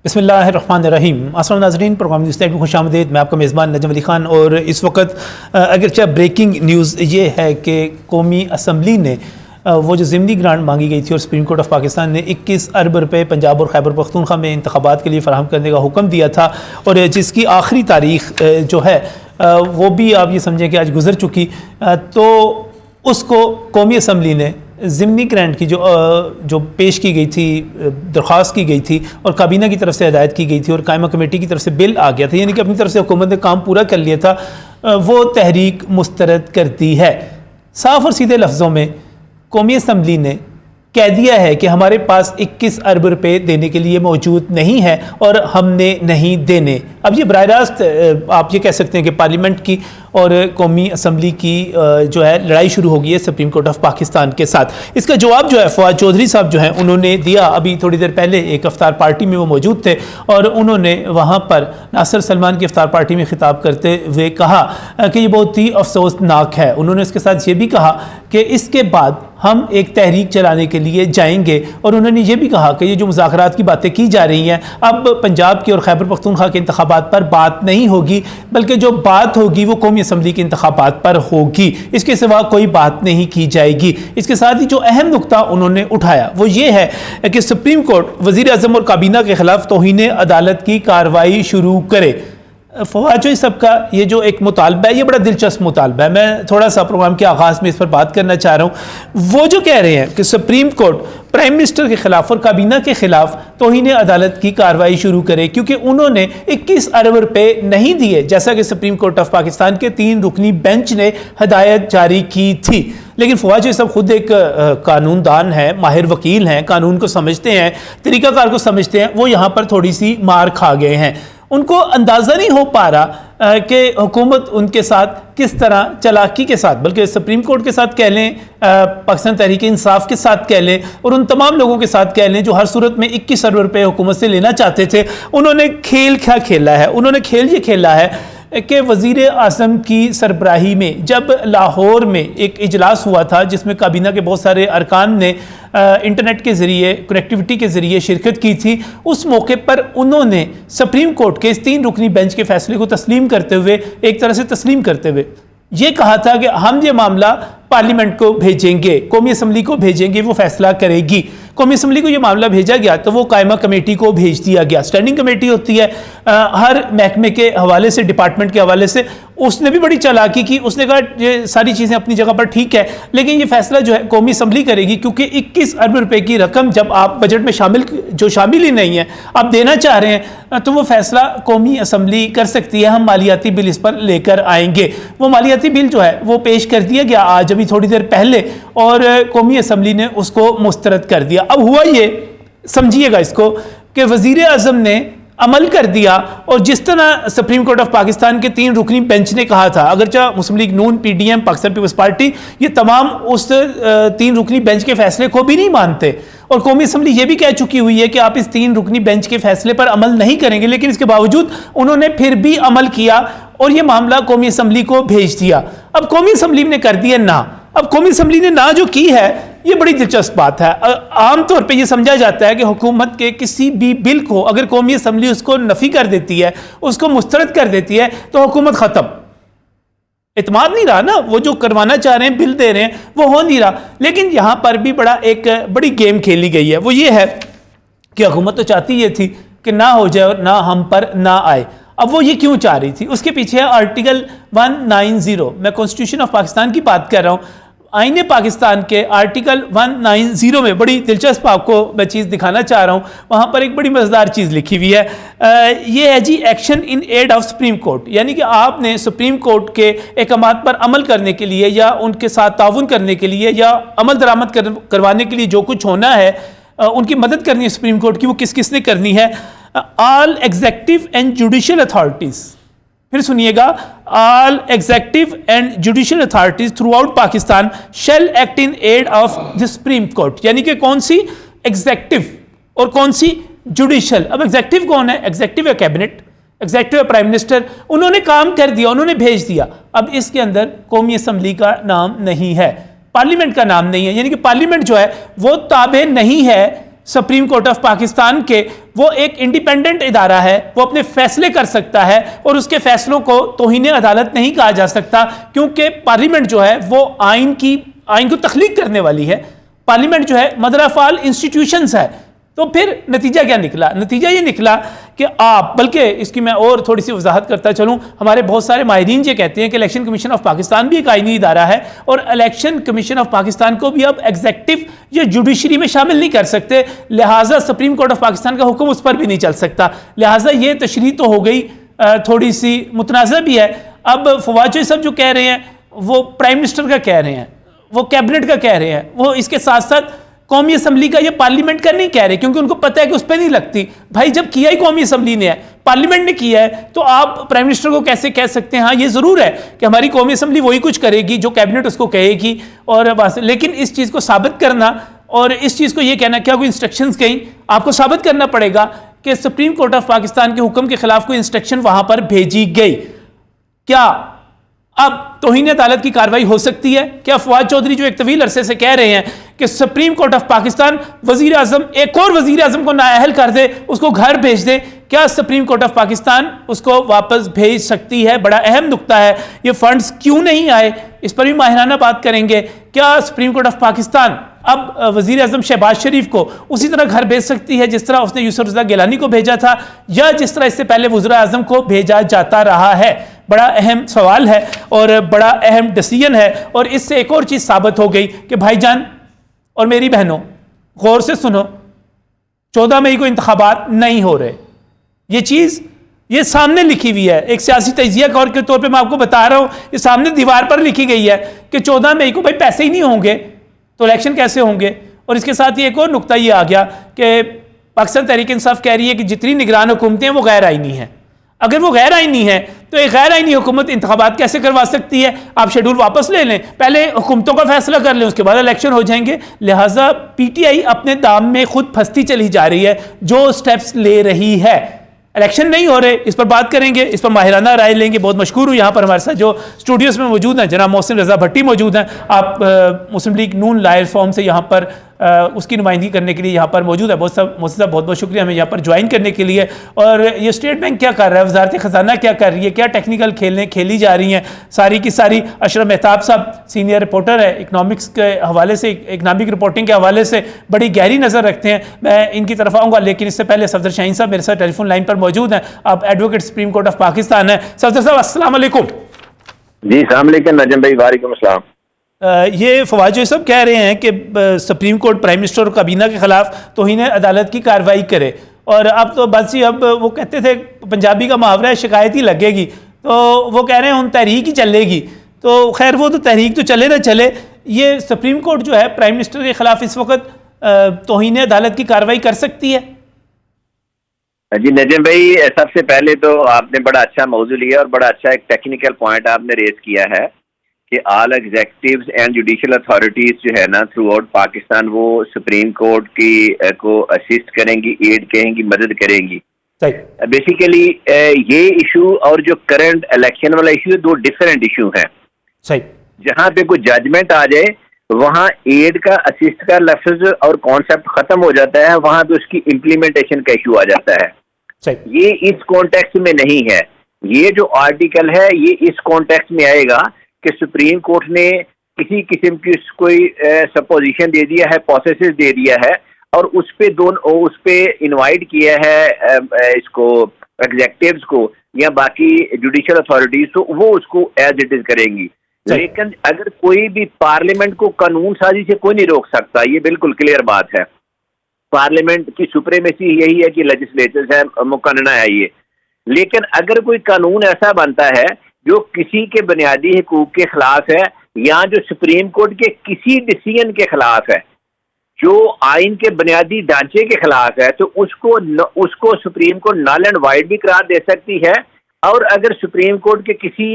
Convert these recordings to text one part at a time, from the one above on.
बिस्मिल्लाहिर्रहमानिर्रहीम। अस्सलाम नाज़रीन, प्रोग्राम न्यूज़ में खुशामदीद। मैं आपका मेज़बान नजम अली ख़ान और इस वक्त अगरचे ब्रेकिंग न्यूज़ ये है कि कौमी असम्बली ने वो जो ज़िमनी ग्रांट मांगी गई थी और सुप्रीम कोर्ट ऑफ पाकिस्तान ने 21 अरब रुपये पंजाब और खैबर पख्तूनख्वा में इंतखाबात के लिए फ़राहम करने का हुक्म दिया था और जिसकी आखिरी तारीख़ जो है वो भी आप ये समझें कि आज गुजर चुकी, तो उसको कौमी असम्बली ने ज़िमनी ग्रांट की जो पेश की गई थी, दरख्वास्त की गई थी और काबीना की तरफ से हिदायत की गई थी और कायमा कमेटी की तरफ से बिल आ गया था, यानी कि अपनी तरफ से हुकूमत ने काम पूरा कर लिया था, वो तहरीक मुस्तरद करती है। साफ़ और सीधे लफ्ज़ों में कौमी असम्बली ने कह दिया है कि हमारे पास 21 अरब रुपये देने के लिए मौजूद नहीं है और हमने नहीं देने। अब ये बराह रास्त आप ये कह सकते हैं कि पार्लियामेंट की और कौमी असम्बली की जो है लड़ाई शुरू हो गई है सुप्रीम कोर्ट ऑफ पाकिस्तान के साथ। इसका जवाब जो है फवाद चौधरी साहब जो हैं उन्होंने दिया। अभी थोड़ी देर पहले एक इफ्तार पार्टी में वो मौजूद थे और उन्होंने वहाँ पर नासिर सलमान की इफ्तार पार्टी में खिताब करते हुए कहा कि ये बहुत ही अफसोसनाक है। उन्होंने इसके साथ ये भी कहा कि इसके बाद हम एक तहरीक चलाने के लिए जाएंगे और उन्होंने ये भी कहा कि ये जो मुज़ाकरात की बातें की जा रही हैं, अब पंजाब की और खैबर पख्तूनख्वा के इंतखाबात पर बात नहीं होगी, बल्कि जो बात होगी वो कौमी असम्बली के इंतखाबात पर होगी, इसके सिवा कोई बात नहीं की जाएगी। इसके साथ ही जो अहम नुकता उन्होंने उठाया वो ये है कि सुप्रीम कोर्ट वज़ीर आज़म और काबीना के खिलाफ तौहीन अदालत की कार्रवाई शुरू करे। फवाद चौधरी साहब का ये जो एक मुतालबा है, ये बड़ा दिलचस्प मुतालबा है। मैं थोड़ा सा प्रोग्राम के आगाज़ में इस पर बात करना चाह रहा हूँ। वो जो कह रहे हैं कि सुप्रीम कोर्ट प्राइम मिनिस्टर के खिलाफ और काबीना के खिलाफ तौहीन अदालत की कार्रवाई शुरू करे क्योंकि उन्होंने 21 अरब रुपये नहीं दिए, जैसा कि सुप्रीम कोर्ट ऑफ पाकिस्तान के 3 रुकनी बेंच ने हदायत जारी की थी। लेकिन फवाद चौधरी साहब खुद एक कानूनदान हैं, माहिर वकील हैं, कानून को समझते हैं, तरीक़ाकार को समझते हैं। वो यहाँ पर थोड़ी सी मार खा गए हैं। उनको अंदाज़ा नहीं हो पा रहा कि हुकूमत उनके साथ किस तरह चालाकी के साथ, बल्कि सुप्रीम कोर्ट के साथ कह लें, पाकिस्तान तहरीक इंसाफ के साथ कह लें और उन तमाम लोगों के साथ कह लें जो हर सूरत में 21 अरब रुपये हुकूमत से लेना चाहते थे, उन्होंने खेल क्या खेला है। उन्होंने खेल ये खेला है कि वज़ीर आज़म की सरबराही में जब लाहौर में एक इजलास हुआ था जिसमें काबीना के बहुत सारे अरकान ने इंटरनेट के ज़रिए, कनेक्टिविटी के ज़रिए शिरकत की थी, उस मौके पर उन्होंने सुप्रीम कोर्ट के इस 3 रुकनी बेंच के फैसले को तस्लीम करते हुए, एक तरह से तस्लीम करते हुए ये कहा था कि हम ये मामला पार्लियामेंट को भेजेंगे, कौमी असम्बली को भेजेंगे, वो फैसला करेगी। कौमी असम्बली को ये मामला भेजा गया तो वो कायमा कमेटी को भेज दिया गया। स्टैंडिंग कमेटी होती है हर महकमे के हवाले से, डिपार्टमेंट के हवाले से। उसने भी बड़ी चालाकी की, उसने कहा ये सारी चीज़ें अपनी जगह पर ठीक है, लेकिन ये फैसला जो है कौमी असम्बली करेगी क्योंकि 21 अरब रुपये की रकम जब आप बजट में शामिल ही नहीं है, आप देना चाह रहे हैं, तो वो फैसला कौमी असम्बली कर सकती है। हम मालियाती बिल इस पर लेकर आएंगे। वो मालियाती बिल जो है वो पेश कर दिया गया आज अभी थोड़ी देर पहले और कौमी असम्बली ने उसको मुस्तरद कर दिया। अब हुआ ये, समझिएगा इसको, कि वज़ीर आज़म ने अमल कर दिया और जिस तरह सुप्रीम कोर्ट ऑफ पाकिस्तान के 3 रुकनी बेंच ने कहा था, अगरचा मुस्लिम लीग नून, PDM, पाकिस्तान पीपल्स पार्टी, ये तमाम उस 3 रुकनी बेंच के फैसले को भी नहीं मानते और कौमी असम्बली ये भी कह चुकी हुई है कि आप इस 3 रुकनी बेंच के फैसले पर अमल नहीं करेंगे, लेकिन इसके बावजूद उन्होंने फिर भी अमल किया और ये मामला कौमी असम्बली को भेज दिया। अब कौमी असम्बली ने कर दिया ना। अब कौमी असम्बली ने ना जो की है ये बड़ी दिलचस्प बात है। आमतौर पे ये समझा जाता है कि हुकूमत के किसी भी बिल को अगर कौमी असम्बली उसको नफ़ी कर देती है, उसको मुस्तरद कर देती है, तो हुकूमत ख़त्म। इत्माद नहीं रहा ना, वो जो करवाना चाह रहे हैं, बिल दे रहे हैं, वो हो नहीं रहा। लेकिन यहाँ पर भी बड़ी गेम खेली गई है। वो ये है कि हुकूमत तो चाहती ये थी कि ना हो जाए और ना हम पर ना आए। अब वो ये क्यों चाह रही थी, उसके पीछे है आर्टिकल 190। मैं कॉन्स्टिट्यूशन ऑफ पाकिस्तान की बात कर रहा हूँ। आईने पाकिस्तान के आर्टिकल 190 में बड़ी दिलचस्प आपको मैं चीज़ दिखाना चाह रहा हूँ। वहाँ पर एक बड़ी मज़ेदार चीज़ लिखी हुई है। ये है जी, action in aid of supreme court, यानी कि आपने सुप्रीम कोर्ट के अहकामात पर अमल करने के लिए या उनके साथ ताउन करने के लिए या अमल दरामद करवाने के लिए जो कुछ होना है, उनकी मदद करनी है सुप्रीम कोर्ट की, वो किस किस ने करनी है। All executive and judicial authorities, फिर सुनिएगा, all executive and judicial authorities throughout Pakistan shall act in aid of the supreme court, यानी कि कौन सी एग्जेक्टिव और कौन सी जुडिशियल। अब एग्जेक्टिव कौन है? एग्जेक्टिव है कैबिनेट, एग्जेक्टिव है प्राइम मिनिस्टर। उन्होंने काम कर दिया, उन्होंने भेज दिया। अब इसके अंदर कौमी असम्बली का नाम नहीं है, पार्लियामेंट का नाम नहीं है, यानी कि पार्लियामेंट जो है वो ताबे नहीं है सुप्रीम कोर्ट ऑफ पाकिस्तान के, वो एक इंडिपेंडेंट इदारा है, वो अपने फैसले कर सकता है और उसके फैसलों को तौहीन अदालत नहीं कहा जा सकता, क्योंकि पार्लियामेंट जो है वो आइन को तख्लीक करने वाली है। पार्लियामेंट जो है मदर ऑफ ऑल इंस्टीट्यूशंस है। तो फिर नतीजा क्या निकला? नतीजा ये निकला कि बल्कि इसकी मैं और थोड़ी सी वजाहत करता चलूँ, हमारे बहुत सारे माहिरीन ये कहते हैं कि इलेक्शन कमीशन ऑफ पाकिस्तान भी एक आईनी इदारा है और इलेक्शन कमीशन ऑफ पाकिस्तान को भी अब एग्जेक्टिव या जुडिशरी में शामिल नहीं कर सकते, लिहाजा सुप्रीम कोर्ट ऑफ पाकिस्तान का हुक्म उस पर भी नहीं चल सकता। लिहाजा ये तशरीह तो हो गई, थोड़ी सी मुतनाज़ा भी है। अब फवाद चौधरी साहब जो कह रहे हैं वो प्राइम मिनिस्टर का कह रहे हैं, वो कैबिनेट का कह रहे हैं, वो इसके साथ साथ कौमी असम्बली का या पार्लियामेंट का नहीं कह रहे, क्योंकि उनको पता है कि उस पर नहीं लगती। भाई जब किया ही कौमी असम्बली ने है, पार्लियामेंट ने किया है, तो आप प्राइम मिनिस्टर को कैसे कह सकते हैं? हाँ ये ज़रूर है कि हमारी कौमी असम्बली वही कुछ करेगी जो कैबिनेट उसको कहेगी, और बस। लेकिन इस चीज़ को साबित करना और इस चीज़ को ये कहना क्या कोई इंस्ट्रक्शंस कहीं, आपको साबित करना पड़ेगा कि सुप्रीम कोर्ट ऑफ पाकिस्तान के हुक्म के खिलाफ कोई इंस्ट्रक्शन वहां पर भेजी गई। क्या अब तौहीन अदालत की कार्रवाई हो सकती है? क्या फवाद चौधरी जो एक तवील अरसे से कह रहे हैं कि सुप्रीम कोर्ट ऑफ पाकिस्तान वजीर आजम, एक और वजीर आजम को नाअहल कर दे, उसको घर भेज दे, क्या सुप्रीम कोर्ट ऑफ पाकिस्तान उसको वापस भेज सकती है? बड़ा अहम नुक्ता है। ये फंड्स क्यों नहीं आए, इस पर भी माहिराना बात करेंगे। क्या सुप्रीम कोर्ट ऑफ पाकिस्तान अब वजीर आजम शहबाज शरीफ को उसी तरह घर भेज सकती है जिस तरह उसने यूसुफ रज़ा गिलानी को भेजा था, या जिस तरह इससे पहले वज़ीर आज़म को भेजा जाता रहा है? बड़ा अहम सवाल है और बड़ा अहम डिसीजन है। और इससे एक और चीज़ साबित हो गई कि भाईजान और मेरी बहनों, गौर से सुनो, 14 मई को इंतखाबात नहीं हो रहे। ये चीज़ ये सामने लिखी हुई है, एक सियासी तजिया कौर के तौर पे मैं आपको बता रहा हूँ, ये सामने दीवार पर लिखी गई है कि 14 मई को भाई पैसे ही नहीं होंगे तो इलेक्शन कैसे होंगे। और इसके साथ ही एक और नुक्ता ये आ गया कि पाकिस्तान तहरीक इंसाफ कह रही है कि जितनी निगरान हुकूमतें हैं वो गैर आईनी हैं। अगर वो गैर आईनी है तो एक गैर आईनी हुकूमत इंतखाबात कैसे करवा सकती है? आप शेड्यूल वापस ले लें, पहले हुकूमतों का फैसला कर लें, उसके बाद इलेक्शन हो जाएंगे। लिहाजा पीटीआई अपने दाम में खुद फंसती चली जा रही है जो स्टेप्स ले रही है। इलेक्शन नहीं हो रहे, इस पर बात करेंगे, इस पर माहिराना राय लेंगे। बहुत मशहूर हूँ यहाँ पर हमारे साथ जो स्टूडियोज़ में मौजूद हैं जनाब मोहसिन रज़ा भट्टी मौजूद हैं। आप मुस्लिम लीग नून लायर फॉर्म से यहाँ पर उसकी नुमाइंदगी करने के लिए यहाँ पर मौजूद है। मोहसिन साहब बहुत बहुत शुक्रिया हमें यहाँ पर ज्वाइन करने के लिए। और ये स्टेट बैंक क्या कर रहा है, वजारत ख़जाना क्या कर रही है, क्या टेक्निकल खेलें खेली जा रही हैं, सारी की सारी। अशरफ मेहताब साहब सीनियर रिपोर्टर है, इकनॉमिक्स के हवाले से, इकनॉमिक रिपोर्टिंग के हवाले से बड़ी गहरी नज़र रखते हैं। मैं इनकी तरफ आऊँगा, लेकिन इससे पहले सफदर शाहीन साहब मेरे साथ टेलीफोन लाइन पर मौजूद हैं। आप advocate supreme court of Pakistan है। सफदर साहब अस्सलाम वालेकुम। जी अस्सलाम वालेकुम नजम भाई, वालेकुम अस्सलाम। ये फवाद चौधरी साहब कह रहे हैं कि सुप्रीम कोर्ट प्राइम मिनिस्टर और काबीना के खिलाफ तौहीन अदालत की कार्रवाई करे, और अब तो बस ही, अब वो कहते थे पंजाबी का मुहावरा है शिकायत ही लगेगी, तो वो कह रहे हैं उन तहरीक ही चलेगी। तो खैर वो तो तहरीक तो चले ना चले, ये सुप्रीम कोर्ट जो है प्राइम मिनिस्टर के खिलाफ इस वक्त तौहीन अदालत की कार्रवाई कर सकती है? जी नजम भाई, सबसे पहले तो आपने बड़ा अच्छा मौजू लिया और बड़ा अच्छा एक टेक्निकल पॉइंट आपने रेज किया है कि all executives and judicial authorities जो है ना थ्रू आउट पाकिस्तान वो सुप्रीम कोर्ट की को असिस्ट करेंगी, एड करेंगी, मदद करेंगी। बेसिकली ये इशू और जो करंट इलेक्शन वाला इशू है, दो डिफरेंट इशू हैं। सही। जहां पे कोई जजमेंट आ जाए वहां एड का, असिस्ट का लफ्ज और कॉन्सेप्ट खत्म हो जाता है, वहां पे उसकी इम्प्लीमेंटेशन का इशू आ जाता है। सही। ये इस कॉन्टेक्स्ट में नहीं है। ये जो आर्टिकल है ये इस कॉन्टेक्स्ट में आएगा कि सुप्रीम कोर्ट ने किसी किस्म की कोई सपोजिशन दे दिया है, प्रोसेसेस दे दिया है, और उस पे इनवाइट किया है इसको एग्जेक्टिव्स को या बाकी जुडिशियल अथॉरिटीज, तो वो उसको एज इट इज करेंगी। लेकिन अगर कोई भी पार्लियामेंट को कानून साजी से कोई नहीं रोक सकता, ये बिल्कुल क्लियर बात है। पार्लियामेंट की सुप्रीमेसी यही है कि लेजिस्लेचर है, मुकन्ना है ये। लेकिन अगर कोई कानून ऐसा बनता है जो किसी के बुनियादी हकूक के खिलाफ है या जो सुप्रीम कोर्ट के किसी डिसीजन के खिलाफ है, जो आइन के बुनियादी ढांचे के खिलाफ है, तो उसको supreme court null and void भी करार दे सकती है। और अगर सुप्रीम कोर्ट के किसी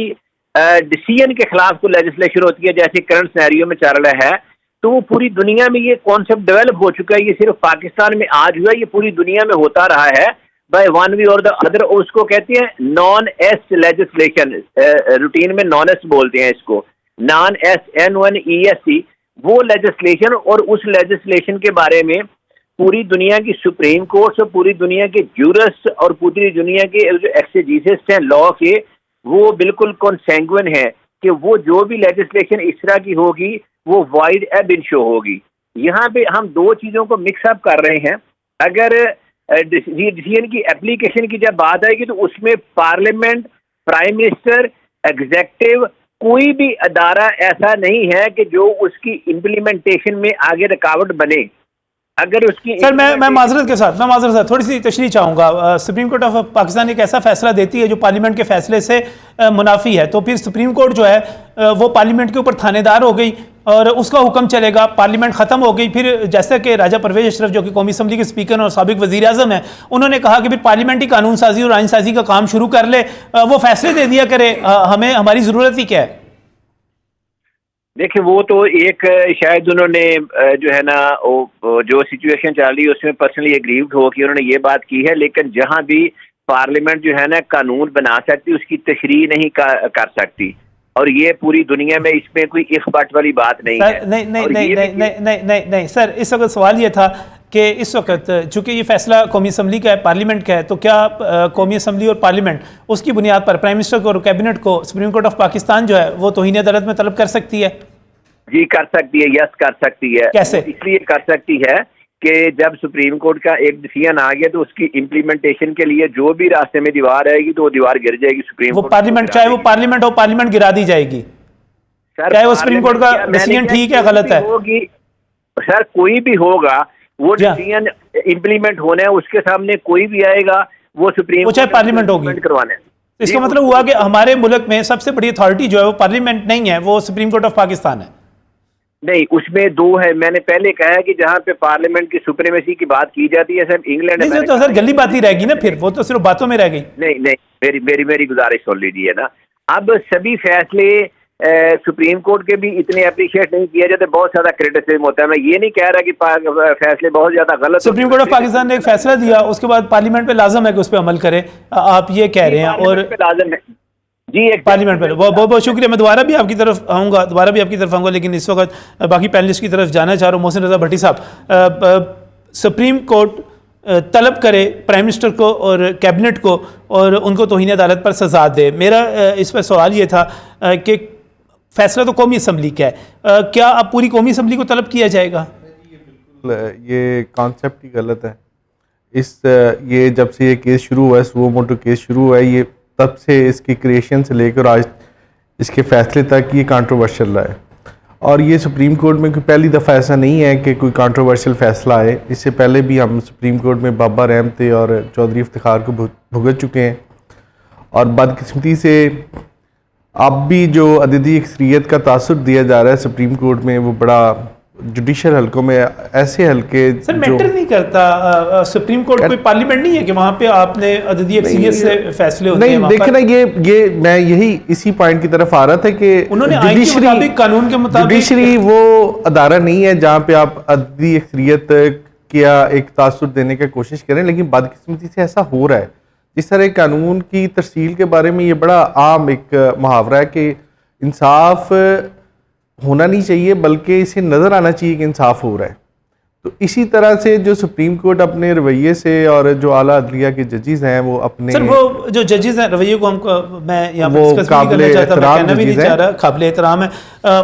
डिसीजन के खिलाफ कोई लेजिस्लेशन होती है, जैसे करंट सिनेरियो में चल रहा है, तो वो पूरी दुनिया में ये कॉन्सेप्ट डेवलप हो चुका है। ये सिर्फ पाकिस्तान में आज हुआ, ये पूरी दुनिया में होता रहा है बाय वन वे और द अदर। उसको कहते हैं नॉन एस लेजिस्लेशन, रूटीन में नॉन एस बोलते हैं इसको, नॉन एस NONESC, वो लेजिस्लेशन। और उस लेजिस्लेशन के बारे में पूरी दुनिया की सुप्रीम कोर्ट और पूरी दुनिया के जूरिस्ट और पूरी दुनिया के जो एक्सेजिस्ट हैं लॉ के, वो बिल्कुल कॉन्सेंगुइन है कि वो जो भी लेजिस्लेशन इस तरह की होगी वो वाइड एब इंशो होगी। यहाँ पे हम दो चीज़ों को मिक्सअप कर रहे हैं। अगर डिसीजन की एप्लीकेशन की जब बात आएगी तो उसमें पार्लियामेंट, प्राइम मिनिस्टर, एग्जेक्टिव, कोई भी अदारा ऐसा नहीं है कि जो उसकी इम्प्लीमेंटेशन में आगे रुकावट बने। अगर उसकी सर मैं माजरत के साथ थोड़ी सी तशरीह चाहूँगा। सुप्रीम कोर्ट ऑफ पाकिस्तान एक ऐसा फैसला देती है जो पार्लियामेंट के फैसले से मुनाफी है, तो फिर सुप्रीम कोर्ट जो है वो पार्लियामेंट के ऊपर थानेदार हो गई और उसका हुक्म चलेगा, पार्लियामेंट ख़त्म हो गई। फिर जैसे कि राजा परवेज अशरफ जो कि कौमी असम्बली के स्पीकर और साबिक वज़ीर आज़म है, उन्होंने कहा कि फिर पार्लियामेंटी कानून साजी और आइन साजी का काम शुरू कर ले, वो फैसले दे दिया करे, हमें हमारी ज़रूरत ही क्या है? देखिए, वो तो एक शायद उन्होंने जो है ना वो जो सिचुएशन चल रही है उसमें पर्सनली एग्रीव होकर उन्होंने ये बात की है, लेकिन जहां भी पार्लियामेंट जो है ना कानून बना सकती उसकी तशरीह नहीं कर सकती, और ये पूरी दुनिया में इसमें कोई इफ बट वाली बात नहीं है। नहीं सर, इस वक्त सवाल ये था कि इस वक्त चूंकि ये फैसला कौमी असम्बली का है, पार्लियामेंट का है, तो क्या कौमी असम्बली और पार्लियामेंट उसकी बुनियाद पर प्राइम मिनिस्टर को और कैबिनेट को सुप्रीम कोर्ट ऑफ पाकिस्तान जो है वो तौहीन अदालत में तलब कर सकती है? जी कर सकती है, यस कर सकती है। कैसे? इसलिए कर सकती है कि जब सुप्रीम कोर्ट का एक डिसीजन आ गया तो उसकी इम्प्लीमेंटेशन के लिए जो भी रास्ते में दीवार आएगी तो वो दीवार गिर जाएगी। सुप्रीम वो कोर्ट पार्लियामेंट, चाहे वो पार्लियामेंट हो, पार्लियामेंट गिरा दी जाएगी, चाहे वो सुप्रीम कोर्ट का डिसीजन ठीक है गलत है। सर कोई भी होगा, वो डिसीजन इम्प्लीमेंट होना है, उसके सामने कोई भी आएगा वो सुप्रीम वो चाहे पार्लियामेंट होगी करवाना है। इसका मतलब हुआ कि हमारे मुल्क में सबसे बड़ी अथॉरिटी जो है वो पार्लियामेंट नहीं है, वो सुप्रीम कोर्ट ऑफ पाकिस्तान है। नहीं, उसमें दो है। मैंने पहले कहा है कि जहां पे पार्लियामेंट की सुप्रीमेसी की बात की जाती है सर, इंग्लैंड नहीं तो सर गली बात ही रहेगी ना, फिर वो तो सिर्फ बातों में रह गई। नहीं, मेरी गुजारिश सुन लीजिए ना। अब सभी फैसले सुप्रीम कोर्ट के भी इतने अप्रिशिएट नहीं किए जाते, बहुत ज्यादा क्रिटिसिज्म होता है। मैं ये नहीं कह रहा कि फैसले बहुत ज्यादा गलत। सुप्रीम कोर्ट ऑफ पाकिस्तान ने एक फैसला दिया, उसके बाद पार्लियामेंट पे लाजम है कि उस पर अमल करे, आप ये कह रहे हैं? और लाजम है जी, एक पार्लियामेंट पर बहुत बहुत शुक्रिया। मैं दोबारा भी आपकी तरफ आऊँगा, लेकिन इस वक्त बाकी पैनलिस्ट की तरफ जाना चाह रहा हूँ। मोहसिन रजा भट्टी साहब, सुप्रीम कोर्ट तलब करे प्राइम मिनिस्टर को और कैबिनेट को और उनको तौहीन अदालत पर सजा दे। मेरा इस पर सवाल ये था कि फैसला तो कौमी असम्बली का है, क्या अब पूरी कौमी असम्बली को तलब किया जाएगा? ये कॉन्सेप्ट ही गलत है। ये जब से ये केस शुरू हुआ है, सुओ मोटो केस शुरू हुआ है, ये तब से इसकी क्रिएशन से लेकर आज इसके फैसले तक ये कंट्रोवर्शियल रहा है। और ये सुप्रीम कोर्ट में कोई पहली दफ़ा ऐसा नहीं है कि कोई कंट्रोवर्शियल फ़ैसला आए। इससे पहले भी हम सुप्रीम कोर्ट में बाबा रहमत और चौधरी इफ्तिखार को भुगत चुके हैं, और बदकिस्मती से अब भी जो अददी अक्सरियत का तासुर दिया जा रहा है सुप्रीम कोर्ट में, वो बड़ा जुडिशल हल्कों में ऐसे हल्के सर मैटर नहीं करता। सुप्रीम कोर्ट कोई पार्लियामेंट नहीं है कि वहाँ पे आपने अददी अक्सरियत से फैसले होते हैं। नहीं, देखना ये मैं यही इसी पॉइंट की तरफ आ रहा था कि उन्होंने आइन के मुताबिक, कानून के मुताबिक, जुडिशरी वो अदारा नहीं है जहाँ पे आप अददी अक्सरियत क्या एक तासुर देने की कोशिश करें, लेकिन बदकिस्मती से ऐसा हो रहा है। जिस तरह कानून की तरसील के बारे में ये बड़ा आम एक मुहावरा है कि इंसाफ होना नहीं चाहिए, बल्कि इसे नज़र आना चाहिए कि इंसाफ हो रहा है। तो इसी तरह से जो सुप्रीम कोर्ट अपने रवैये से और जो आला अदलिया के जजेस हैं वो अपने, सर वो जो जजेस हैं रवैये को हमको मैं यहाँ पर डिस्कस नहीं करना चाहता, मैं कहना भी नहीं चाह रहा, काबिल एहतराम है।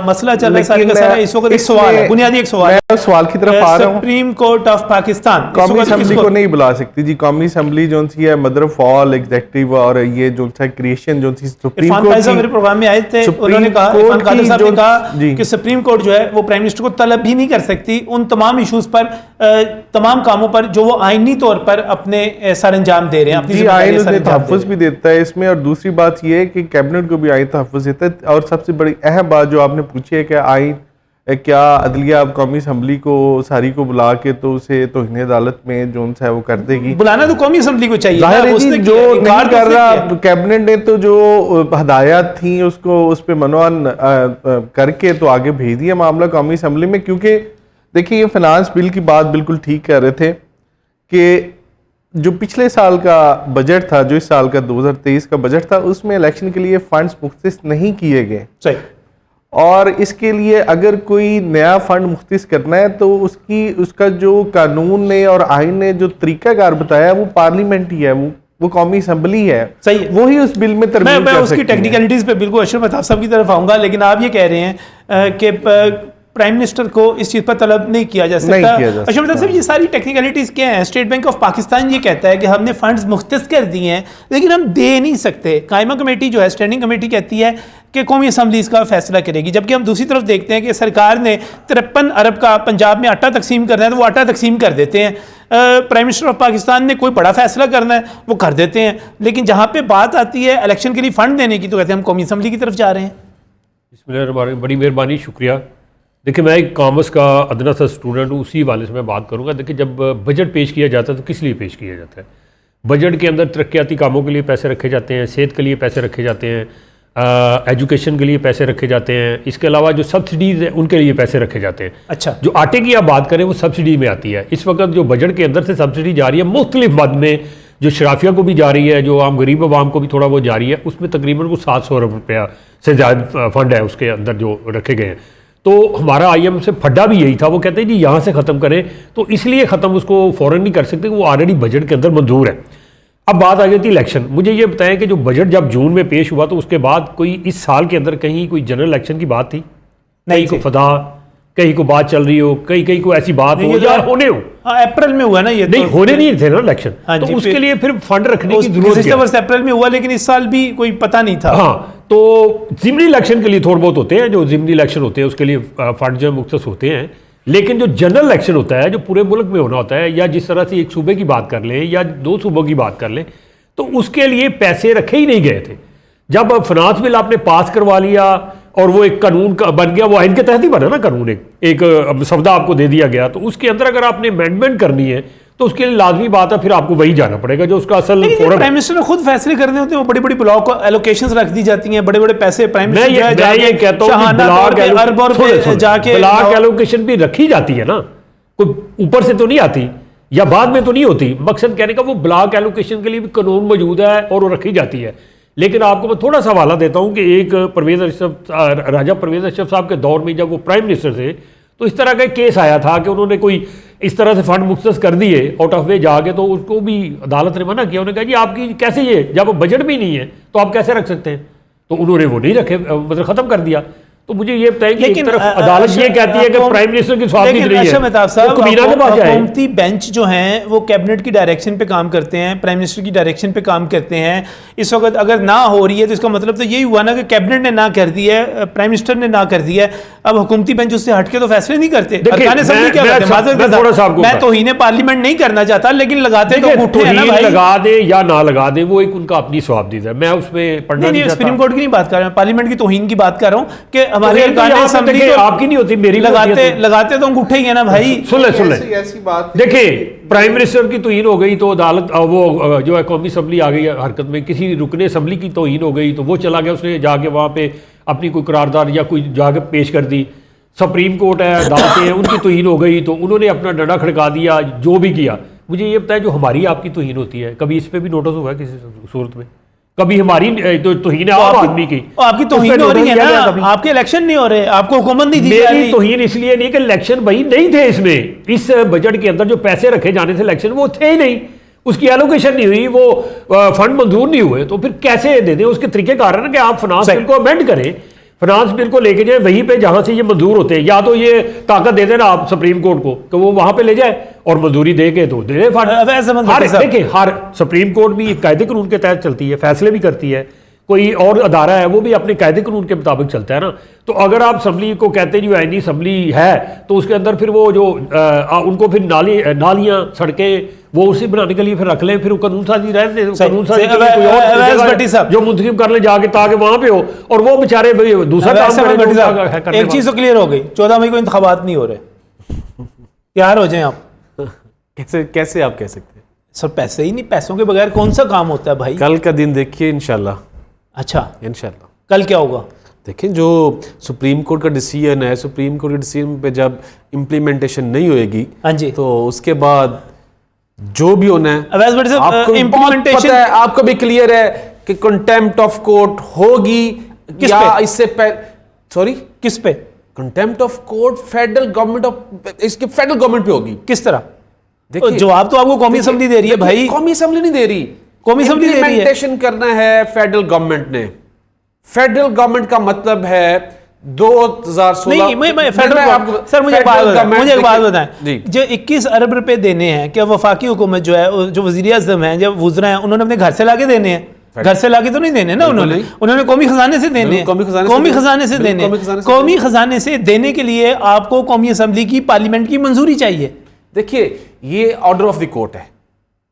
मसला चल रहा है सारे का सारा, इस वक्त एक सवाल है, बुनियादी एक सवाल है, सवाल की तरफ आ रहा हूँ। सुप्रीम कोर्ट ऑफ पाकिस्तान कौमी असम्बली को नहीं बुला सकती जी। कौमी असम्बली जो सी है मदर ऑफ ऑल एग्जीक्यूटिव, और ये जो सा क्रिएशन जो सी सुप्रीम कोर्ट मेरे प्रोग्राम में आए थे, उन्होंने कहा, इरफान कादर साहब ने कहा कि सुप्रीम कोर्ट जो है वो प्राइम मिनिस्टर को तलब भी नहीं कर सकती उन तमाम इशूज पर, तमाम कामों पर जो वो आईनी तौर पर अपने सर अंजाम दे रहे हैं, अपनी आइन उन्हें तहफ़्फ़ुज़ भी देता है इसमें। और दूसरी बात यह है कि कैबिनेट को भी आइन तहफ़्फ़ुज़ देता है। और सबसे बड़ी अहम बात जो आपने पूछी है कि आइन क्या अदलिया अब कौमी असम्बली को सारी को बुला के तो उसे तौहीन अदालत में जो है वो कर देगी। बुलाना तो कौमी असम्बली को चाहिए, जो नहीं कर रहा कैबिनेट ने, तो जो हदायत थी उसको उस पर मनवान करके तो आगे भेज दिया मामला कौमी असम्बली में। क्योंकि देखिए, ये फाइनेंस बिल की बात बिल्कुल ठीक कह रहे थे कि जो पिछले साल का बजट था, जो इस साल का 2023 का बजट था, उसमें इलेक्शन के लिए फंड्स मुख्तस नहीं किए गए। और इसके लिए अगर कोई नया फंड मुख्तिस करना है तो उसका जो कानून ने और आइन ने जो तरीकाकार बताया वो पार्लियामेंट ही है, वो कौमी असम्बली है, सही है। वही उस बिल में तरमीम मैं कर उसकी सकती है। टेक्निकलिटीज पे बिल्कुल अशरफ मेहताब साहब की तरफ आऊंगा, लेकिन आप ये कह रहे हैं कि प्राइम मिनिस्टर को इस चीज़ पर तलब नहीं किया जा सकता। अशरफ मेहताब साहब, ये सारी टेक्निकलिटीज़ क्या हैं? स्टेट बैंक ऑफ पाकिस्तान ये कहता है कि हमने फंड्स मुख्तस कर दिए हैं लेकिन हम दे नहीं सकते। कायमा कमेटी जो है, स्टैंडिंग कमेटी, कहती है कि कौमी असम्बली इसका फैसला करेगी, जबकि हम दूसरी तरफ देखते हैं कि सरकार ने 53 अरब का पंजाब में आटा तकसीम करना है तो वो आटा तकसीम कर देते हैं। प्राइम मिनिस्टर ऑफ पाकिस्तान ने कोई बड़ा फैसला करना है वो कर देते हैं, लेकिन जहाँ पे बात आती है इलेक्शन के लिए फंड देने की तो कहते हैं हम कौमी असम्बली की तरफ जा रहे हैं। बिस्मिल्लाह, बड़ी मेहरबानी, शुक्रिया। देखिए, मैं एक कॉमर्स का अदना सा स्टूडेंट हूँ, उसी वाले से मैं बात करूँगा। देखिए, जब बजट पेश किया जाता है तो किस लिए पेश किया जाता है? बजट के अंदर तरक्याती कामों के लिए पैसे रखे जाते हैं, सेहत के लिए पैसे रखे जाते हैं, एजुकेशन के लिए पैसे रखे जाते हैं, इसके अलावा जो सब्सिडीज़ हैं उनके लिए पैसे रखे जाते हैं। अच्छा, जो आटे की आप बात करें वो सब्सिडी में आती है। इस वक्त जो बजट के अंदर से सब्सिडी जा रही है मुख्तलिफ मद में, जो शराफिया को भी जा रही है, जो आम गरीब आवाम को भी थोड़ा वो जा रही है, उसमें तकरीबन वो 700 अरब रुपया से ज़्यादा फंड है उसके अंदर जो रखे गए हैं। तो हमारा IMF से फड्डा भी यही था, वो कहते हैं जी यहाँ से ख़त्म करें, तो इसलिए ख़त्म उसको फ़ौरन नहीं कर सकते, वो ऑलरेडी बजट के अंदर मंजूर है। अब बात आ जाती है इलेक्शन। मुझे ये बताएं कि जो बजट जब जून में पेश हुआ तो उसके बाद कोई इस साल के अंदर कहीं कोई जनरल इलेक्शन की बात थी? कहीं को फदा, कहीं को बात चल रही हो, कहीं को ऐसी बात हो या होने हो। अप्रैल में हुआ ना ये, नहीं तो होने नहीं थे ना इलेक्शन, हाँ तो जी, उसके लिए फिर फंड रखने की जरूरत पिछले वर्ष अप्रैल में हुआ, लेकिन इस साल भी कोई पता नहीं था। हाँ, तो ज़िमनी इलेक्शन के लिए थोड़े बहुत होते हैं, जो ज़िमनी इलेक्शन होते हैं उसके लिए फंड जो मुख्तस होते हैं, लेकिन जो जनरल इलेक्शन होता है जो पूरे मुल्क में होना होता है, या जिस तरह से एक सूबे की बात कर लें या 2 सूबों की बात कर लें, तो उसके लिए पैसे रखे ही नहीं गए थे। जब फिनांस बिल आपने पास करवा लिया और वो एक कानून का बन गया, वो आइन के तहत ही बना ना कानून, एक सवदा आपको दे दिया गया, तो उसके अंदर अगर आपने अमेंडमेंट करनी है तो उसके लिए लाजमी बात है फिर आपको वही जाना पड़ेगा जो उसका असल फोरम। प्राइम मिनिस्टर ने खुद फैसले करने होते हैं, वो बड़ी बड़ी ब्लॉक एलोकेशंस रख दी जाती हैं, बड़े बड़े पैसे प्राइम मिनिस्टर मैं ये कहता हूँ ब्लॉक एलोकेशन भी रखी जाती है ना, कोई ऊपर से तो नहीं आती या बाद में तो नहीं होती। मकसद कहने का वो ब्लॉक एलोकेशन के लिए भी कानून मौजूद है और वो रखी जाती है। लेकिन आपको मैं थोड़ा सा हवाला देता हूँ कि एक राजा परवेज अशरफ साहब के दौर में जब वो प्राइम मिनिस्टर थे तो इस तरह का एक केस आया था कि उन्होंने कोई इस तरह से फंड मुख्तस कर दिए आउट ऑफ वे जाके, तो उसको भी अदालत ने मना किया। उन्होंने कहा जी आपकी कैसे, ये जब बजट भी नहीं है तो आप कैसे रख सकते हैं, तो उन्होंने वो नहीं रखे, मतलब ख़त्म कर दिया। तो मुझे ये बताएं कि एक तरफ अदालत ये कहती है कि प्राइम मिनिस्टर की स्वास्थ्य नहीं है, हुकूमती बेंच जो हैं वो कैबिनेट की डायरेक्शन पे काम करते हैं, प्राइम मिनिस्टर की डायरेक्शन पे काम करते हैं। इस वक्त अगर ना हो रही है तो इसका मतलब तो यही हुआ ना कि कैबिनेट ने ना कर दी है, प्राइम मिनिस्टर ने ना कर दिया है। अब हुकूमती बेंच उससे हटके तो फैसले नहीं करते। मैं तौहीन पार्लियामेंट नहीं करना चाहता, लेकिन लगाते तो लगा दे या ना लगा दे, वो एक उनका अपनी स्वाबदीद है। मैं उसमें पढ़ना नहीं, सुप्रीम कोर्ट की नहीं बात कर रहा हूँ, पार्लियामेंट की तौहीन की बात कर रहा हूँ कि हमारे आपकी नहीं होती, मेरी लगाते तो अंगूठे ही है ना भाई। सुन ले ऐसी बात देखिए, प्राइम मिनिस्टर की तौहीन हो गई तो अदालत वो जो है कौमी असम्बली आ गई हरकत में, किसी रुकने असम्बली की तौहीन हो गई तो वो चला गया, उसने जाके वहाँ पे अपनी कोई करारदाद या कोई जाके पेश कर दी। सुप्रीम कोर्ट है, अदालतें हैं, उनकी तौहीन हो गई तो उन्होंने अपना डंडा खड़का दिया, जो भी किया। मुझे ये बताया जो हमारी आपकी तौहीन होती है, कभी इस पर भी नोटिस हुआ है किसी सूरत में? कभी हमारी तौहीन है आम आदमी की, आपकी तौहीन हो रही है ना, आपके इलेक्शन नहीं हो रहे, आपको हुकूमत नहीं दी जा रही। मेरी तौहीन इसलिए नहीं कि इलेक्शन भाई नहीं थे इसमें, इस बजट के अंदर जो पैसे रखे जाने थे इलेक्शन वो थे ही नहीं, उसकी एलोकेशन नहीं हुई, वो फंड मंजूर नहीं हुए, तो फिर कैसे दे दें? उसके तरीके कारण है कि आप फाइनेंस बिल को अमेंड करें, फाइनेंस बिल को लेके जाए वहीं पे जहां से ये मंजूर होते हैं, या तो ये ताकत दे देना आप सुप्रीम कोर्ट को कि वो वहां पे ले जाए और मंजूरी दे के तो दे फंड। देखिए, हर सुप्रीम कोर्ट भी कायदे कानून के तहत चलती है, फैसले भी करती है, कोई और अदारा है वो भी अपने कायदे कानून के मुताबिक चलता है ना। तो अगर आप असम्बली को कहते हैं जो आईनी असम्बली है तो उसके अंदर फिर वो जो उनको फिर नालियाँ सड़कें वो उसी बनाने के लिए फिर रख लें, फिर कानून साजी रहने दें, कानून साजी जो मुंतखब कर ले जाके ताकि वहाँ पे हो, और वो बेचारे दूसरा काम। एक चीज़ तो क्लियर हो गई, 14 मई को इंतखाबात नहीं हो रहे, तैयार हो जाए आप। कैसे आप कह सकते हैं सर? पैसे ही नहीं, पैसों के बगैर कौन सा काम होता है भाई? कल का दिन देखिए इंशाल्लाह। अच्छा, इंशाल्लाह कल क्या होगा? देखें, जो सुप्रीम कोर्ट का डिसीजन है, सुप्रीम कोर्ट के डिसीजन पे जब इम्प्लीमेंटेशन नहीं होएगी, हाँ जी, तो उसके बाद जो भी होना है आपको इम्प्लीमेंटेशन है, आपको भी क्लियर है कि कंटेम्प्ट ऑफ कोर्ट होगी या इससे सॉरी, किस पे? Contempt of court federal government of, इसकी फेडरल गवर्नमेंट पे होगी। किस तरह? देखिए, जवाब तो आपको कौमी असेंबली दे रही है भाई। कौमी असेंबली नहीं दे रही, कौमी असेंबली दे रही है। इम्प्लीमेंटेशन करना है फेडरल गवर्नमेंट ने। फेडरल गवर्नमेंट का मतलब है 2016। नहीं, मैं फेडरल, सर मुझे एक बात बताएं, जो 21 अरब रुपए देने हैं, क्या वफाकी हुकूमत जो है, जो वज़ीर आज़म हैं, जो वुज़रा हैं, उन्होंने अपने घर से लाके देने हैं? घर से लाके तो नहीं देने ना उन्होंने कौमी खजाने से देने हैं। कौमी खजाने से देने, कौमी खजाने से देने के लिए आपको कौमी असेंबली की, पार्लियामेंट की मंजूरी चाहिए। देखिए, ये ऑर्डर ऑफ द कोर्ट है,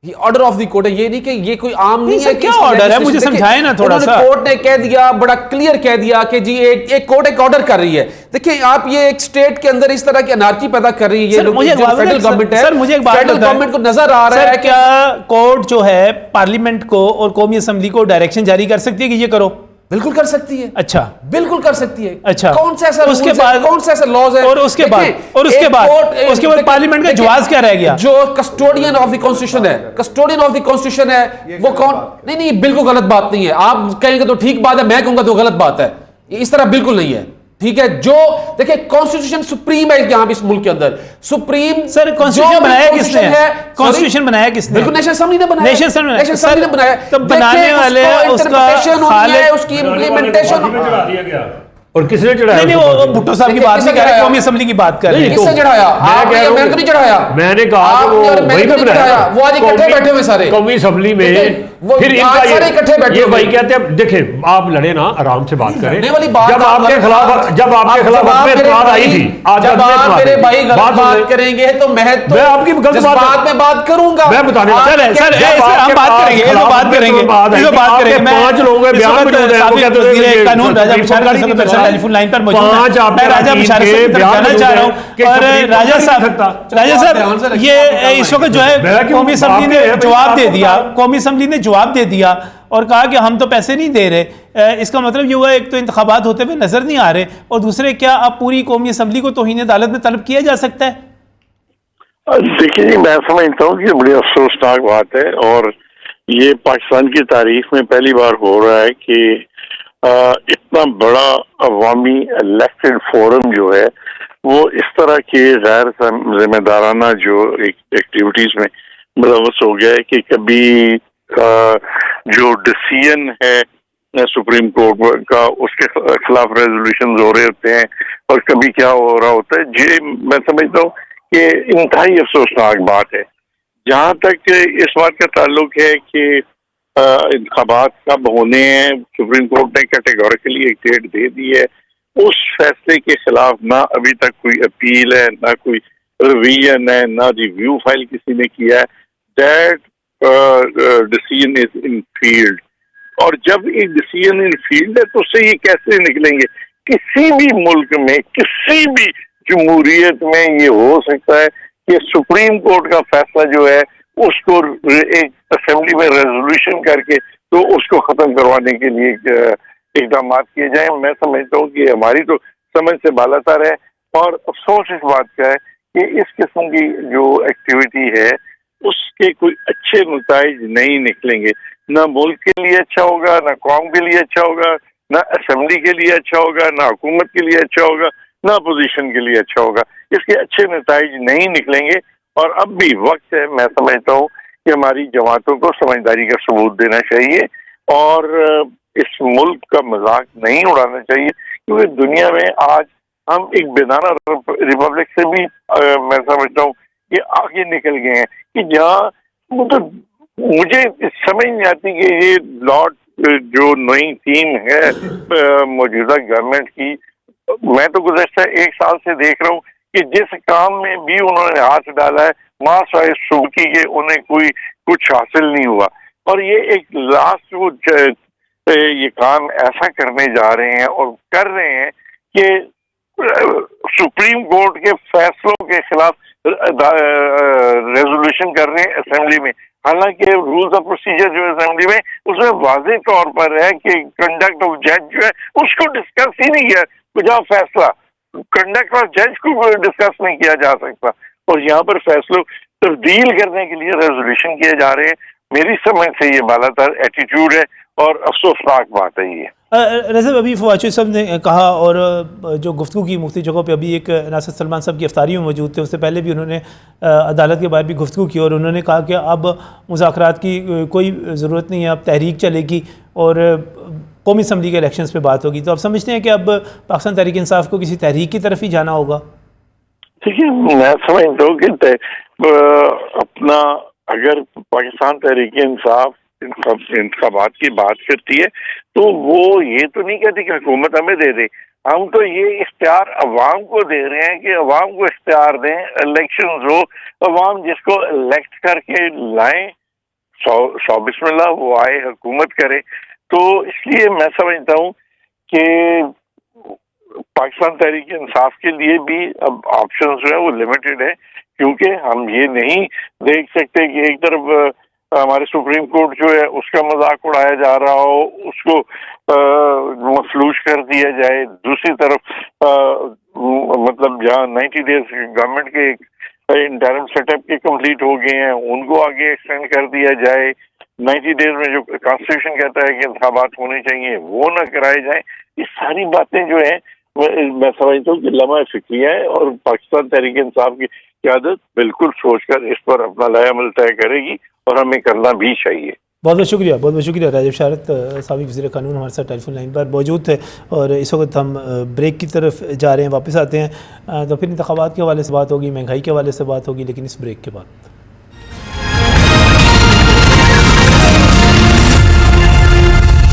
ये ऑर्डर ऑफ द कोर्ट है, ये नहीं कि ये कोई आम नहीं है। क्या ऑर्डर है, मुझे समझाए ना थोड़ा सा। कोर्ट ने कह दिया, बड़ा क्लियर कह दिया कि जी एक कोर्ट एक ऑर्डर कर रही है। देखिए, आप ये एक स्टेट के अंदर इस तरह की अनार्की पैदा कर रही है। ये फेडरल गवर्नमेंट है, सर मुझे एक बात फेडरल गवर्नमेंट को नजर आ रहा है क्या कोर्ट जो है पार्लियामेंट को और कौमी असेंबली को डायरेक्शन जारी कर सकती है कि ये करो? बिल्कुल कर सकती है। अच्छा, बिल्कुल कर सकती है। अच्छा, कौन सा ऐसा उसके बाद कौन सा ऐसा लॉज है? और उसके बाद पार्लियामेंट का जवाब क्या रह गया? जो कस्टोडियन ऑफ द कॉन्स्टिट्यूशन है, कस्टोडियन ऑफ द कॉन्स्टिट्यूशन है, वो कौन? नहीं, बिल्कुल गलत बात नहीं है। आप कहेंगे तो ठीक बात है, मैं कहूंगा तो गलत बात है। इस तरह बिल्कुल नहीं है, ठीक है। जो देखिए, कॉन्स्टिट्यूशन सुप्रीम है यहां इस मुल्क के अंदर, सुप्रीम। सर कॉन्स्टिट्यूशन बनाया किसने है? कॉन्स्टिट्यूशन बनाया किसने? बिल्कुल नेशनल असेंबली ने बनाया। नेशनल असेंबली ने बनाया। तो बनाने वाले उसका उसकी इम्प्लीमेंटेशन और किसने चढ़ाया? नहीं, वो भुट्टो साहब की बात नहीं कर रहे, कौमी असेंबली की बात कर रहे हैं। किसने चढ़ाया? आपने अमेरिका नहीं चढ़ाया। मैंने कहा कि वो वहीं पे बनाया, वो आज इकट्ठे बैठे हुए सारे कौमी असेंबली में। फिर इनका सारे इकट्ठे बैठे ये भाई कहते हैं, देखें आप लड़े ना, आराम से बात करें। वाली बात जब आपके खिलाफ बात आई थी, जब आप मेरे भाई गलत बात करेंगे तो मैं आपकी गलत बात में बात करूंगा। मैं बताने हम बात करेंगे 5 लोगों के बयान कानून राजा बशार टेलीफोन लाइन पर मौजूद है। मैं राजा बशार से जानना चाह रहा हूं। और राजा साहब, ये इस वक्त जो है कौमी असेंबली ने जवाब दे दिया, कौमी असेंबली ने जवाब दे दिया और कहा कि हम तो पैसे नहीं दे रहे। इसका मतलब ये हुआ, एक तो इंतखाबात होते हुए नजर नहीं आ रहे, और दूसरे क्या अब पूरी कौमी असेंबली को तौहीन अदालत में तलब किया जा सकता है? देखिए जी, मैं समझता हूँ कि बड़ी अफसोसनाक बात है, और ये पाकिस्तान की तारीख में पहली बार हो रहा है कि इतना बड़ा अवामी इलेक्टेड फोरम जो है वो इस तरह के गैर जिम्मेदाराना जो एक्टिविटीज में मुलव्वस हो गया है कि कभी जो डिसीजन है सुप्रीम कोर्ट का उसके खिलाफ रेजोल्यूशन हो रहे होते हैं, और कभी क्या हो रहा होता है। ये मैं समझता हूँ कि इंतहाई अफसोसनाक बात है। जहाँ तक इस बात का ताल्लुक है कि इंतखाबात कब होने हैं, सुप्रीम कोर्ट ने कैटेगोरिकली एक डेट दे दी है। उस फैसले के खिलाफ ना अभी तक कोई अपील है, ना कोई रिवीजन है, ना रिव्यू फाइल किसी ने किया है। That decision is in field, और जब एक डिसीजन इन फील्ड है तो उससे ये कैसे निकलेंगे? किसी भी मुल्क में, किसी भी जमहूरियत में ये हो सकता है कि सुप्रीम कोर्ट का फैसला जो है उसको एक असेंबली में रेजोल्यूशन करके तो उसको खत्म करवाने के लिए इकदाम किए जाए। मैं समझता हूँ कि हमारी तो समझ से बालातर है, और अफसोस इस बात का है कि इस किस्म की जो एक्टिविटी है उसके कोई अच्छे नताइज नहीं निकलेंगे। ना मुल्क के लिए अच्छा होगा, ना कौम के लिए अच्छा होगा, ना असेंबली के लिए अच्छा होगा, ना हुकूमत के लिए अच्छा होगा, ना अपोजिशन के लिए अच्छा होगा। इसके अच्छे नताइज नहीं निकलेंगे, और अब भी वक्त है, मैं समझता हूँ कि हमारी जमातों को समझदारी का सबूत देना चाहिए, और इस मुल्क का मजाक नहीं उड़ाना चाहिए, क्योंकि दुनिया में आज हम एक बेदाना रिपब्लिक से भी मैं समझता हूँ कि आगे निकल गए हैं, कि जहाँ मतलब मुझे समझ नहीं आती कि ये लॉर्ड जो नई थीम है मौजूदा गवर्नमेंट की, मैं तो गुज़श्ता 1 साल से देख रहा हूँ कि जिस काम में भी उन्होंने हाथ डाला है मासाए सुबकी के उन्हें कोई कुछ हासिल नहीं हुआ, और ये एक लास्ट वो ये काम ऐसा करने जा रहे हैं और कर रहे हैं कि सुप्रीम कोर्ट के फैसलों के खिलाफ रेजोल्यूशन कर रहे हैं असेंबली में। हालांकि रूल्स ऑफ प्रोसीजर जो है असेंबली में उसमें वाज़ेह तौर पर है कि कंडक्ट ऑफ जज जो है उसको डिस्कस ही नहीं किया, जहाँ फैसला कंडक्ट ऑफ जज को डिस्कस नहीं किया जा सकता, और यहाँ पर फैसलों तब्दील करने के लिए रेजोल्यूशन किए जा रहे हैं। मेरी समझ से ये बालातर एटीट्यूड है और अफसोसनाक बात है ये। रज़ब, अभी फवाद साहब ने कहा और जो गुफ्तगू की मुख्तलिफ जगहों पे, अभी एक नासिर सलमान साहब की इफ्तारी में मौजूद थे, उससे पहले भी उन्होंने अदालत के बाहर भी गुफ्तगू की और उन्होंने कहा कि अब मुज़ाकरात की कोई ज़रूरत नहीं है, अब तहरीक चलेगी और कौमी असम्बली के इलेक्शंस पे बात होगी। तो आप समझते हैं कि अब पाकिस्तान तहरीक इंसाफ को किसी तहरीक की तरफ ही जाना होगा? देखिए, मैं समझता हूँ कि अपना अगर पाकिस्तान तहरीक इंसाफ इंतखाबात की बात करती है तो वो ये तो नहीं कहती कि हुकूमत हमें दे दे, हम तो ये इख्तियार अवाम को दे रहे हैं कि अवाम को इख्तियार दें, इलेक्शन हो, अवाम जिसको इलेक्ट करके लाएं, सौ बिस्मिल्लाह वो आए, हुकूमत करे। तो इसलिए मैं समझता हूँ कि पाकिस्तान तहरीक इंसाफ के लिए भी अब ऑप्शन जो है वो लिमिटेड है, क्योंकि हम ये नहीं देख सकते कि एक तरफ हमारे सुप्रीम कोर्ट जो है उसका मजाक उड़ाया जा रहा हो, उसको मफलूज कर दिया जाए, दूसरी तरफ मतलब जहाँ 90 डेज गवर्नमेंट के इंटरम सेटअप के कंप्लीट हो गए हैं उनको आगे एक्सटेंड कर दिया जाए, 90 डेज में जो कॉन्स्टिट्यूशन कहता है कि इंतखाबात होने चाहिए वो ना कराए जाए। ये सारी बातें जो है मैं समझता हूँ कि लम्हा फिक्रिया है और पाकिस्तान तहरीक इंसाफ की क़यादत बिल्कुल सोचकर इस पर अपना लायामल तय करेगी और हमें करना भी चाहिए। बहुत बहुत शुक्रिया, बहुत बहुत शुक्रिया। राजिब शारत साबिक़ वज़ीर क़ानून हमारे साथ टेलीफोन लाइन पर मौजूद थे और इस वक्त हम ब्रेक की तरफ जा रहे हैं, वापस आते हैं तो फिर इंतख़ाबात के हवाले से बात होगी, महंगाई के हवाले से बात होगी, लेकिन इस ब्रेक के बाद।